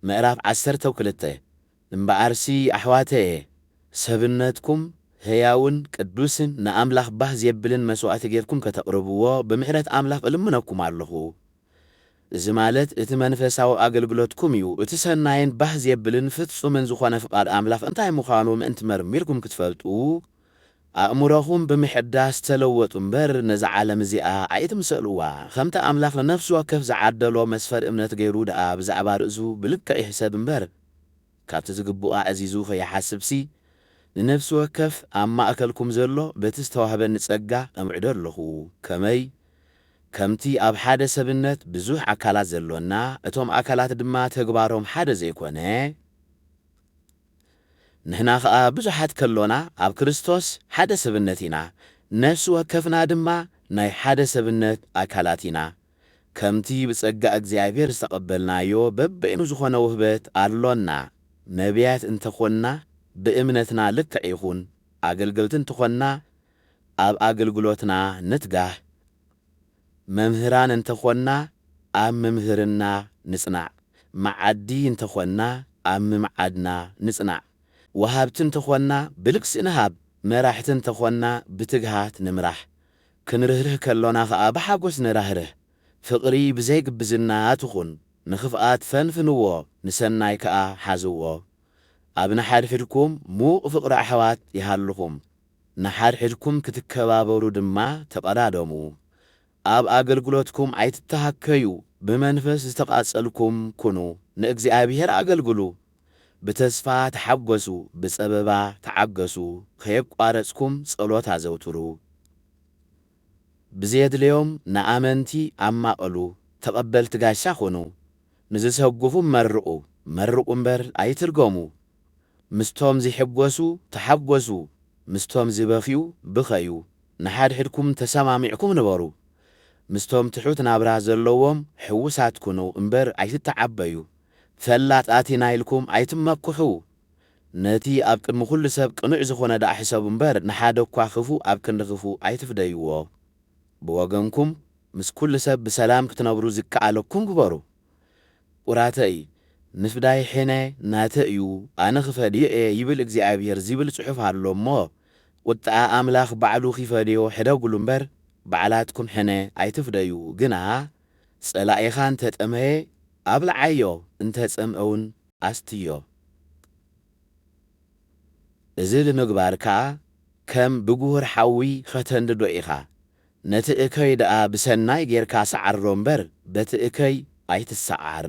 ምዕራፍ 12 እምበኣርሲ ኣሕዋተየ ሰብነትኩም ሕያውን ቅዱስን ንኣምላኽ ባህ ዘየብልን መስዋዕቲ ጌርኩም ከተቕርብዎ ብምሕረት ኣምላኽ እልምነኩም ኣለኹ። እዚ ማለት እቲ መንፈሳዊ ኣገልግሎትኩም እዩ። እቲ ሰናይን ባህ ዘየብልን ፍጹምን ዝኾነ ፍቓድ ኣምላኽ እንታይ ምዃኑ ምእንቲ መርሚርኩም ክትፈልጡ ኣእምሮኹም ብምሕዳስ ተለወጡ እምበር ነዚ ዓለም እዚኣ ኣይትምሰልዋ። ከምቲ ኣምላኽ ንነፍሲ ወከፍ ዝዓደሎ መስፈር እምነት ገይሩ ደኣ ብዛዕባ ርእሱ ብልክዕ ይሕሰብ እምበር ካብቲ ዝግብኦ ኣዚዙ ከይሓስብሲ ንነፍሲ ወከፍ ኣብ ማእከልኩም ዘሎ በቲ ዝተዋህበኒ ጸጋ ኣምዕዶ ኣለኹ። ከመይ ከምቲ ኣብ ሓደ ሰብነት ብዙሕ ኣካላት ዘሎና እቶም ኣካላት ድማ ተግባሮም ሓደ ዘይኮነ ንሕና ኸኣ ብዙሓት ከሎና ኣብ ክርስቶስ ሓደ ሰብነት ኢና። ነፍሲ ወከፍና ድማ ናይ ሓደ ሰብነት ኣካላት ኢና። ከምቲ ብጸጋ እግዚኣብሔር ዝተቐበልናዮ በበይኑ ዝኾነ ውህበት ኣሎና። ነቢያት እንተኾንና ብእምነትና ልክዕ ይኹን። ኣገልገልቲ እንተኾንና ኣብ ኣገልግሎትና ንትጋህ። መምህራን እንተኾንና ኣብ መምህርና ንጽናዕ። መዓዲ እንተኾንና ኣብ ምምዓድና ንጽናዕ። ወሃብቲ እንተኾንና ብልግሲ ንሃብ። መራሕቲ እንተኾንና ብትግሃት ንምራሕ። ክንርህርህ ከሎና ኸኣ ብሓጎስ ንራህርህ። ፍቕሪ ብዘይግብዝና ትኹን። ንኽፍኣት ፈንፍንዎ፣ ንሰናይ ከኣ ሓዝዎ። ኣብ ንሓድሕድኩም ሙቕ ፍቕሪ ኣሕዋት ይሃልኹም። ንሓድሕድኩም ክትከባበሩ ድማ ተቐዳደሙ። ኣብ ኣገልግሎትኩም ኣይትተሃከዩ። ብመንፈስ ዝተቓጸልኩም ኩኑ። ንእግዚኣብሔር ኣገልግሉ። ብተስፋ ተሓጐሱ። ብጸበባ ተዓገሱ። ከየቋረጽኩም ጸሎት ኣዘውትሩ። ብዘየድልዮም ንኣመንቲ ኣማቐሉ። ተቐበልቲ ጋሻ ኹኑ። ንዝሰጉፉ መርቑ። መርቑ እምበር ኣይትርገሙ። ምስቶም ዝሕጐሱ ተሓጐሱ። ምስቶም ዝበኽዩ ብኸዩ። ንሓድሕድኩም ተሰማሚዕኩም ንበሩ። ምስቶም ትሑት ናብራ ዘለዎም ሕውሳት ኩኑ እምበር ኣይትተዓበዩ። ፈላጣት ኢና ኢልኩም ኣይትመክሑ። ነቲ ኣብ ቅድሚ ኩሉ ሰብ ቅኑዕ ዝኾነ ዳኣ ሕሰቡ እምበር ንሓደ እኳ ክፉእ ኣብ ክንዲ ክፉእ ኣይትፍደይዎ። ብወገንኩም ምስ ኩሉ ሰብ ብሰላም ክትነብሩ ዝከኣለኩም ግበሩ። ቁራተይ ንፍዳይ ሕነ ናተ እዩ ኣነ ክፈድዮ እየ ይብል እግዚኣብሔር ዝብል ጽሑፍ ኣሎ እሞ ቁጥዓ ኣምላኽ ባዕሉ ኺፈድዮ ሕደጉሉ እምበር ባዕላትኩም ሕነ ኣይትፍደዩ። ግና ጸላኢኻ እንተጠመየ ኣብልዓዮ፣ እንተጸምአ ኣስትዮ። እዚ ንምግባር ከዓ ከም ብጉህር ሓዊ ኸተንድዶ ኢኻ። ነቲ እከይ ደኣ ብሰናይ ጌርካ ሰዓሮ እምበር በቲ እከይ ኣይትሰዓር።